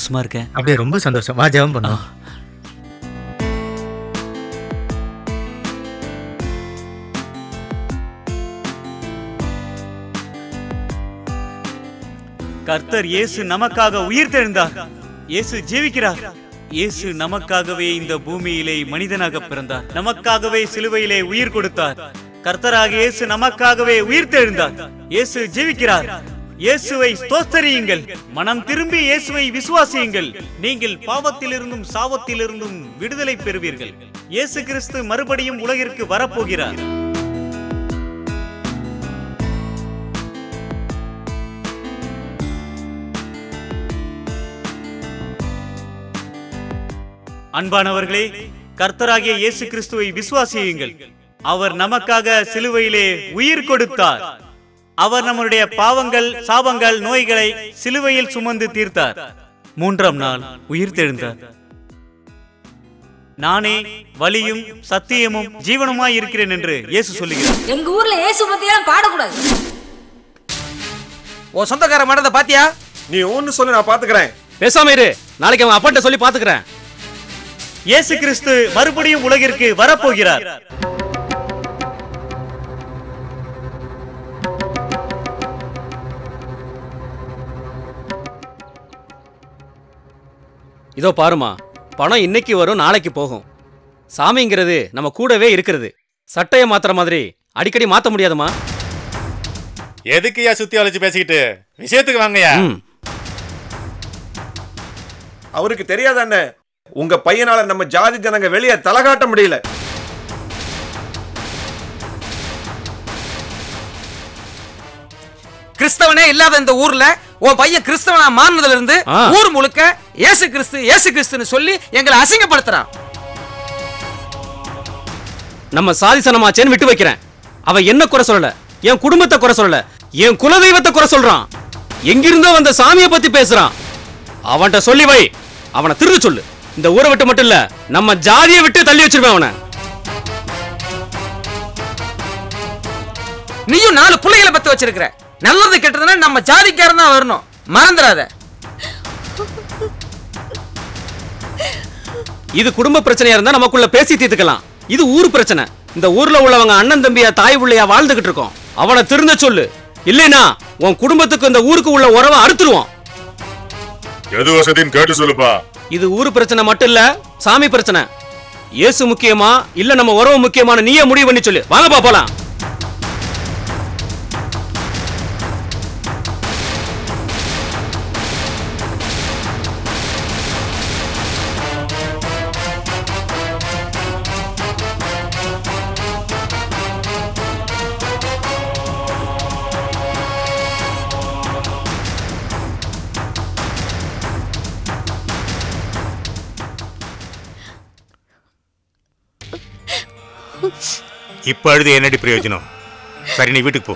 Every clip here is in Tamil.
சந்தோஷமா இருக்கேன். அப்படியே ரொம்ப சந்தோஷம். வா ஜெபம் பண்ணுவோம். கர்த்தர் இயேசு நமக்காக உயிர் தெழுந்தார். இயேசு ஜீவிக்கிறார். இயேசு நமக்காகவே இந்த பூமியிலே மனிதனாக பிறந்தார். நமக்காகவே சிலுவையிலே உயிர் கொடுத்தார். கர்த்தராக இயேசு நமக்காகவே உயிர் தெழுந்தார். இயேசு ஜீவிக்கிறார். இயேசுவை ஸ்தோத்திரியுங்கள். மனம் திரும்பி இயேசுவை விசுவாசியுங்கள். நீங்கள் பாவத்திலிருந்தும் சாபத்திலிருந்தும் விடுதலை பெறுவீர்கள். இயேசு கிறிஸ்து மறுபடியும் உலகிற்கு வரப்போகிறார். அன்பானவர்களே, கர்த்தராகிய இயேசு கிறிஸ்துவை விசுவாசியுங்கள். அவர் நமக்காக சிலுவையிலே உயிர் கொடுத்தார். அவர் நம்முடைய பாவங்கள், சாபங்கள், நோய்களை சிலுவையில் சுமந்து தீர்த்தார். 3ஆம் நாள் உயிர் தெழுந்தார். நானே வழியும் சத்தியமும் ஜீவனுமாய் இருக்கிறேன் என்று இயேசு சொல்லுகிறார். எங்க ஊர்ல இயேசு பத்தியெல்லாம் பாடக்கூடாது. ஓ சொந்தக்கார மனதை பாத்தியா? நீ ஒன்னு சொல்லு, நான் பாத்துக்கிறேன். பேசாம இரு, நாளைக்கு அவன் அப்பாட்ட சொல்லி பாத்துக்கிறேன். இயேசு கிறிஸ்து மறுபடியும் உலகிற்கு வரப்போகிறார். இதோ பாருமா, பணம் இன்னைக்கு வரும், நாளைக்கு போகும். சாமிங்கிறது நம்ம கூடவே இருக்கிறது. சட்டையை மாத்திர மாதிரி அடிக்கடி மாத்த முடியாதுமா. எதுக்குயா சுத்தி அழைச்சு பேசிக்கிட்டு? விஷயத்துக்கு வாங்கயா. அவருக்கு தெரியாதானே, உங்க பையனால நம்ம ஜாதி ஜனங்க வெளியே தலை காட்ட முடியல. கிறிஸ்தவனே இல்லாத இந்த ஊர்ல உன் பையன் கிறிஸ்தவனா மாறினதுல இருந்து ஊர் முழுக்க இயேசு கிறிஸ்து இயேசு கிறிஸ்துன்னு சொல்லி எங்களை அசிங்கப்படுத்துறான். நம்ம சாதிசனமாச்சேன்னு விட்டு வைக்கிறேன். அவன் என்ன குறை சொல்லல, என் குடும்பத்தை குறை சொல்லல, என் குலதெய்வத்தை குறை சொல்றான். எங்கிருந்தோ வந்த சாமியை பத்தி பேசுறான். அவன்கிட்ட சொல்லி வை, அவனை திருட சொல்லு. இந்த ஊரை விட்டு மட்டும் இல்ல, நம்ம ஜாதியை விட்டு தள்ளி வச்சிருவேன் அவனை. நீயும் 4 பிள்ளைகளை பத்தி வச்சிருக்கிற. நல்லது கெட்டதுன்னா நம்ம ஜாதிக்காரன் தான் வரணும், மறந்துடாத. இது குடும்ப பிரச்சனையா இருந்தா நமக்குள்ள பேசி தீர்த்துக்கலாம். இது ஊர் பிரச்சனை. இந்த ஊர்ல உள்ளவங்க அண்ணன் தம்பியா தாய் பிள்ளையா வாழ்ந்துகிட்டு இருக்கோம். அவனை திருந்த சொல்லு, இல்லைனா உன் குடும்பத்துக்கு இந்த ஊருக்கு உள்ள உறவை அறுத்துருவோம். எது வசதின்னு கேட்டு சொல்லுப்பா. இது ஊர் பிரச்சனை மட்டும் இல்ல, சாமி பிரச்சனை. இயேசு முக்கியமா இல்ல நம்ம உறவு முக்கியமான நீயே முடிவு பண்ணி சொல்லு. வாங்கப்பா போலாம். இப்ப அழுது என்னடி பிரயோஜனம்? சரி, நீ வீட்டுக்கு போ.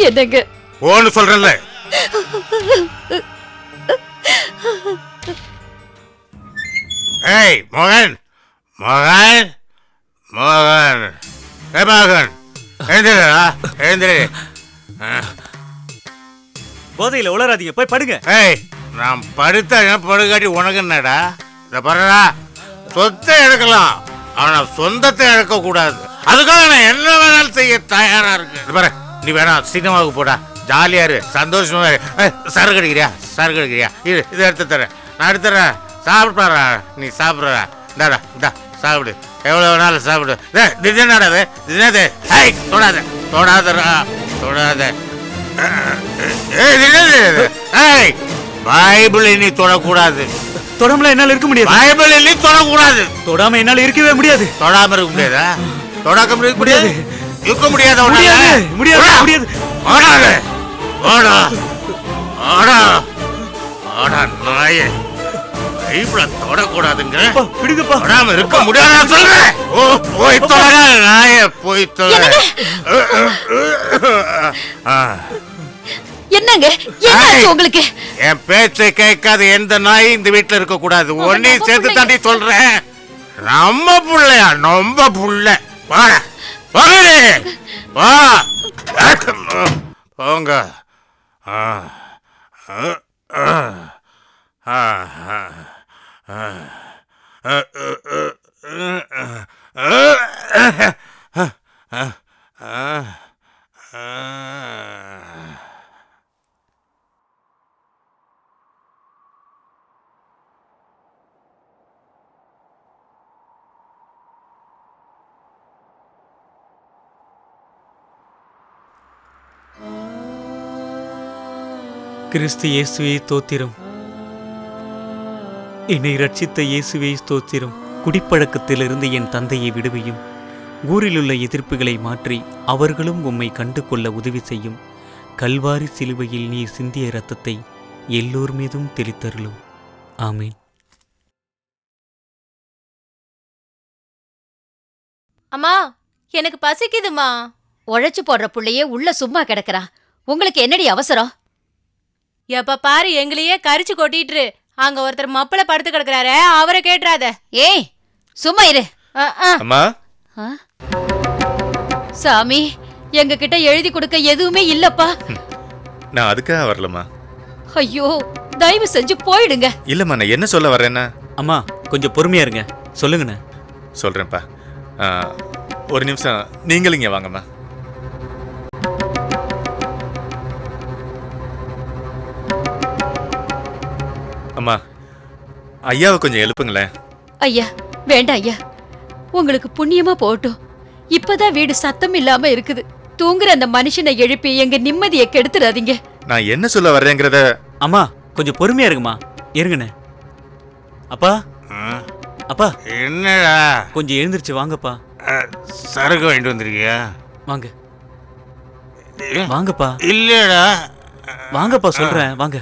என்னங்க ஓன்னு சொல்றேன்ல. ஏய் மோகன், மோகன், மோகன், ஏ மோகன், எழுந்திரா, எழுந்திரு. போதையில உளராதீங்க, போய் படுங்க. ஏய், நான் படுத்த படுகாட்டி உனக்கு என்னடா? இத பாருடா, சொத்தை எடுக்கலாம், ஆனா சொந்தத்தை இழக்க கூடாது. அதுக்காக நான் என்ன வேணாலும் செய்ய தயாரா இருக்கு. பாரு, நீ வேணா சினிமாவுக்கு போடா, ஜாலியா இரு, சந்தோஷமா இரு. சரக்கு அடிக்கிறியா? சரக்கு அடிக்கிறியா? இதை எடுத்து தரேன், நான் எடுத்துறேன். சாப்பிட்றா, நீ சாப்பிட்றா. இந்தாடா, இந்தா சாப்பிடு, எவ்வளவு வேணாலும் சாப்பிடு. திடீர்னாடா அது, திடீர்னு ஏய் தொடாத, தொடாதடா, தொடாத. ஏய், பைபிள் நீ தொடக்கூடாது. தொடாமல என்னால இருக்க முடியாது. பைபிள் நீ தொடக்கூடாது. தொடாம என்னால இருக்கவே முடியாது. தொடாம இருக்க முடியாதா? தொடாக்க முடியாது, இருக்க முடியாது, முடியாது, முடியாது. ஓடாது, ஓடா, ஓடா, ஓடா நாயே. பைபிள தொடக்கூடாதுங்க. பிடிங்கப்பா. தொடாம இருக்க முடியாது சொல்றேன். ஓ, போய் தொட நாயே, போய் தொட. என்னங்க என்னாச்சு உங்களுக்கு? என் பேச்சை கேட்காத எந்த நாய் இந்த வீட்டுல இருக்க கூடாது. ஒன்னையும் சேர்த்து தாண்டி சொல்றேன். நம்ம புள்ளையா? ரொம்ப புள்ள. வாடா, போங்க, போங்க. கிறிஸ்து இயேசுவே ஸ்தோத்திரம். என்னை ரட்சித்த இயேசுவே ஸ்தோத்திரம். குடிப்பழக்கத்திலிருந்து என் தந்தையை விடுவியும். ஊரிலுள்ள எதிர்ப்புகளை மாற்றி அவர்களும் உம்மை கண்டு கொள்ள உதவி செய்யும். கல்வாரி சிலுவையில் நீர் சிந்திய இரத்தத்தை எல்லோர் மீதும் தெளித்தருளும். ஆமீன். அம்மா, எனக்கு பசிக்குதுமா. உழைச்சு போடுற புள்ளையே உள்ள சும்மா கிடக்குறா. உங்களுக்கு என்னடி அவசரம்? எப்ப பாரு எங்களையே கரிச்சு கொட்டிட்டு அங்க ஒருத்தர் மப்பள படுத்து கிடக்குறாரு, அவரை கேட்டுறாத. ஏய் சும்மா இரு. அம்மா, சாமி, எங்க கிட்ட எழுதி கொடுக்க எதுவுமே இல்லப்பா. நான் அதுக்காக வரலம்மா. ஐயோ, தயவு செஞ்சு போயிடுங்க. இல்லம்மா, நான் என்ன சொல்ல வரேன்னா. அம்மா கொஞ்சம் பொறுமையா இருங்க, சொல்லுங்கண்ணே. சொல்றேன்ப்பா. ஒரு நிமிஷம் நீங்களும் இங்க வாங்கம்மா. அம்மா, ஐயாவை கொஞ்சம் எழுப்புங்களேன். ஐயா வேண்டாம் ஐயா, உங்களுக்கு புண்ணியமா போகட்டும். இப்பதான் வீடு சத்தம் இல்லாம இருக்குது. தூங்குற அந்த மனுஷனை எழுப்பி எங்க நிம்மதியை கெடுத்துறாதீங்க. நான் என்ன சொல்ல வர்றேங்கிறத. அம்மா கொஞ்சம் பொறுமையா இருக்குமா, இருங்கண்ணே. அப்பா அப்பா, என்னடா கொஞ்சம் எழுந்திருச்சு வாங்கப்பா. சரக்கு வாங்கிட்டு வந்திருக்கியா? வாங்க வாங்கப்பா. இல்லடா, வாங்கப்பா சொல்றேன், வாங்க.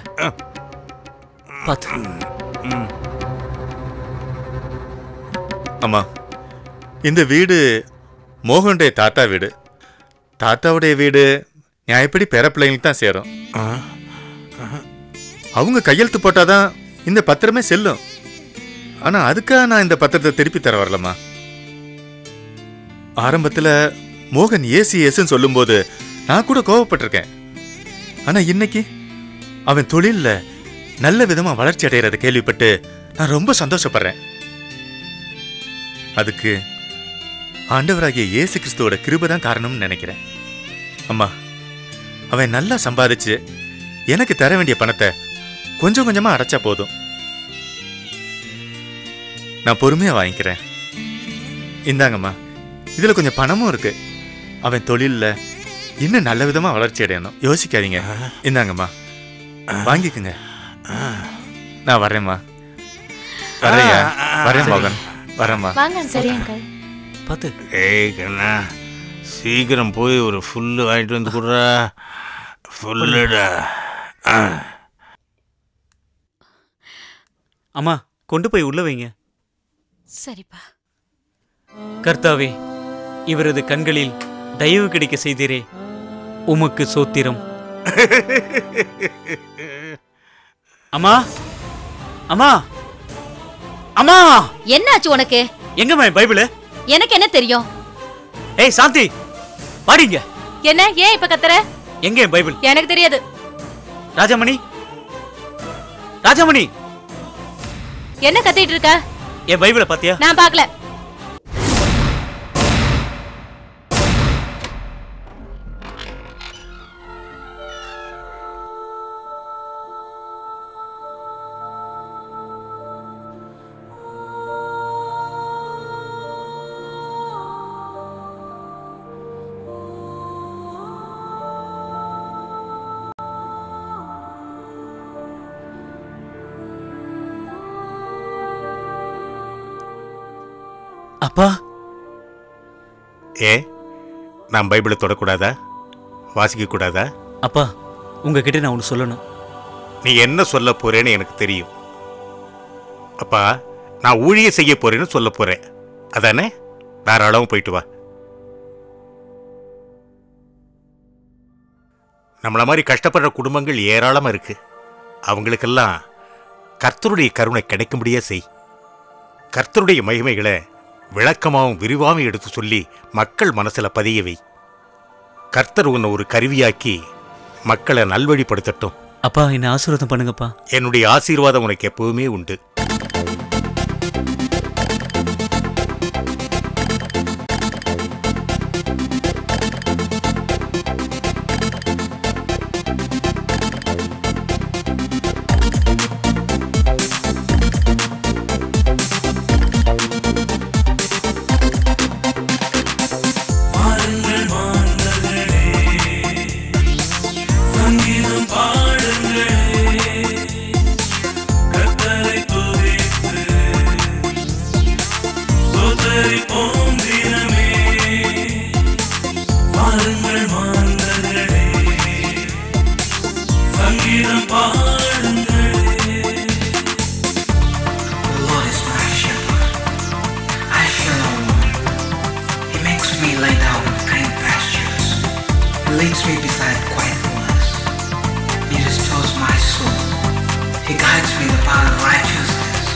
பாத்து. அம்மா, இந்த வீடு மோகனுடைய தாத்தா வீடு. தாத்தாவுடைய வீடு நியாயப்படி பேர பிள்ளைங்களுக்கு தான் சேரும். அவங்க கையெழுத்து போட்டாதான் இந்த பத்திரமே செல்லும். ஆனா அதுக்காக நான் இந்த பத்திரத்தை திருப்பி தர வரலம்மா. ஆரம்பத்துல மோகன் ஏசுன்னு சொல்லும்போது நான் கூட கோவப்பட்டிருக்கேன். ஆனா இன்னைக்கு அவன் தொழில்ல நல்ல விதமா வளர்ச்சி அடைகிறத கேள்விப்பட்டு நான் ரொம்ப சந்தோஷப்படுறேன். அதுக்கு ஆண்டவராகிய இயேசு கிறிஸ்துவோட கிருபை தான் காரணம்னு நினைக்கிறேன். அம்மா, அவன் நல்லா சம்பாதிச்சு எனக்கு தர வேண்டிய பணத்தை கொஞ்சம் கொஞ்சமா அடைச்சா போதும். நான் பொறுமையா வாங்கிக்கிறேன். இந்தாங்கம்மா, இதுல கொஞ்சம் பணமும் இருக்கு. அவன் தொழில்ல இன்னும் நல்ல விதமா வளர்ச்சி அடையணும். யோசிக்காதீங்க. இந்தாங்கம்மா, வாங்கிக்குங்க. நான் வரேம்மா. வரையா? வரேன் மோகன், வரேம்மா. வாங்க. சரி அங்கிள். பாத்து. ஏய் கண்ணா, சீக்கிரம் போய் ஒரு ஃபுல்லு வாங்கிட்டு வந்து கொடுறா. ஃபுல்லுடா. அம்மா கொண்டு போய் உள்ள வைங்க. சரிப்பா. கர்த்தாவே, இவரது கண்களில் தயவு கிடைக்க செய்தீரே, உமக்கு சோத்திரம். அம்மா அம்மா அம்மா, என்னாச்சு உனக்கு? எங்கம்மா பைபிள்? எனக்கு என்ன தெரியும்? ஏய் சாந்தி, பாடிங்க. என்ன, ஏன் இப்ப கத்துற? எங்க பைபிள்? எனக்கு தெரியாது. ராஜாமணி, ராஜாமணி, என்ன கத்திட்டு இருக்க? என் பைபிளை பாத்தியா? நான் பார்க்கல. அப்பா, ஏ, நான் பைபிளை தொடக்கூடாதா? வாசிக்க கூடாதா? அப்பா, உங்ககிட்ட நான் ஒன்று சொல்லணும். நீ என்ன சொல்ல போறேன்னு எனக்கு தெரியும். அப்பா, நான் ஊழிய செய்ய போறேன்னு சொல்ல போறேன், அதானே? தாராளவும் போயிட்டு வா. நம்மள மாதிரி கஷ்டப்படுற குடும்பங்கள் ஏராளமா இருக்கு. அவங்களுக்கெல்லாம் கர்த்தருடைய கருணை கிடைக்கும்படியே செய். கர்த்தருடைய மகிமைகளை விளக்கமாகவும் விரிவாகவும் எடுத்து சொல்லி மக்கள் மனசுல பதியவை. கர்த்தர் உன்னை ஒரு கருவியாக்கி மக்களை நல்வழிப்படுத்தட்டும். அப்பா என்ன ஆசீர்வாதம் பண்ணுங்கப்பா. என்னுடைய ஆசீர்வாதம் உனக்கு எப்பவுமே உண்டு. Leads me beside quiet waters. He restores my soul. He guides me in the path of righteousness.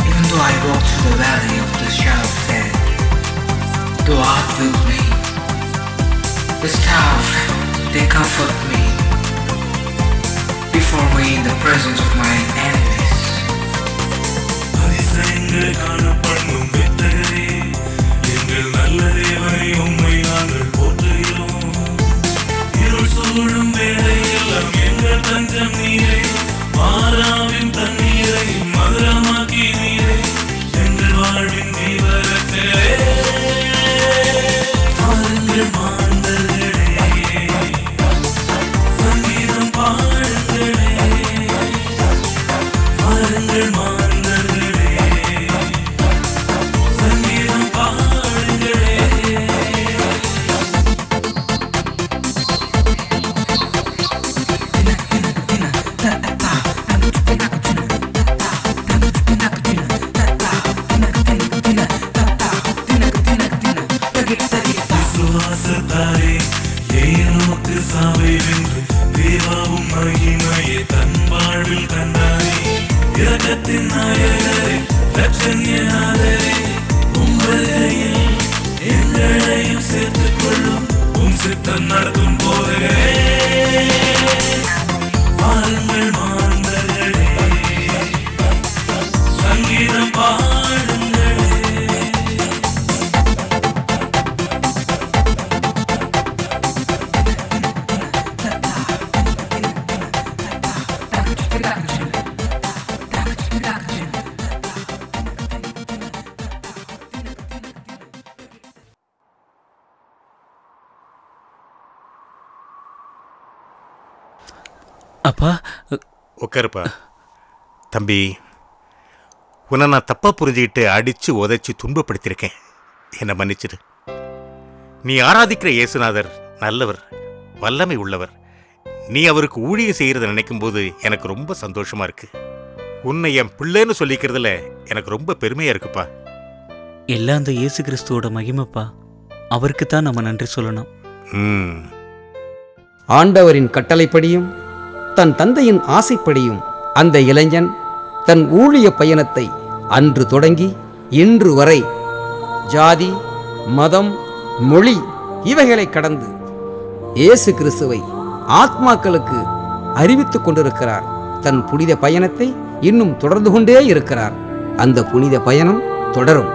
Even though I walk through the valley of the shadow of death, thou art with me. The staff, they comfort me. Before me in the presence of my enemies. அதிசயங்கள் காணப்படும் வித்தகரே, எங்கள் நல்ல தேவனை உம்மை நாங்கள் போற்றுகிறோம். இருள் சூழும் வேளையெல்லாம் எங்கள் தஞ்சம் நீரே, மாறாவின் தண்ணீரை மதுரமாக்கி நீரே, எங்கள் வாழ்வின் தீவிரத்திலே. பாருங்கள் மாந்தர்களே, சங்கீதம் பாடுங்களே. பாருங்கள் மாந்தர்களே, சங்கீதம் பாடுங்களே. விசுவாசத்தாரே ஏனோக்கு சாவை வென்று தேவாவும் மகிமையை தன் வாழ்வில் கண்டாரே. இரக்கத்தின் நாயகரே, இரட்சணியநாதரே, உம் வருகையில் எங்களையும் சேர்த்துக் கொள்ளும் உம் சித்தம் நடத்தும் போதகரே. பாருங்கள் மாந்தர்களே, சங்கீதம் பாடுங்களே. அப்பா உட்காருப்பா. தம்பி, உன்னை நான் தப்பா புரிஞ்சுக்கிட்டு அடிச்சு உதைச்சு துன்பப்படுத்தியிருக்கேன். என்னை மன்னிச்சிடு. நீ ஆராதிக்கிற இயேசுநாதர் நல்லவர், வல்லமை உள்ளவர். நீ அவருக்கு ஊழியம் செய்யறத நினைக்கும் போது எனக்கு ரொம்ப சந்தோஷமா இருக்கு. உன்னை என் பிள்ளைன்னு சொல்லிக்கிறதுல எனக்கு ரொம்ப பெருமையா இருக்குப்பா. எல்லாம் அந்த இயேசு கிறிஸ்துவோட மகிமைப்பா. அவருக்கு தான் நம்ம நன்றி சொல்லணும். ஆண்டவரின் கட்டளைப்படியும் தன் தந்தையின் ஆசைப்படியும் அந்த இளைஞன் தன் ஊழிய பயணத்தை அன்று தொடங்கி இன்று வரை ஜாதி, மதம், மொழி இவைகளை கடந்து இயேசு கிறிஸ்துவை ஆத்மாக்களுக்கு அறிவித்துக் கொண்டிருக்கிறார். தன் புனித பயணத்தை இன்னும் தொடர்ந்து கொண்டே இருக்கிறார். அந்த புனித பயணம் தொடரும்.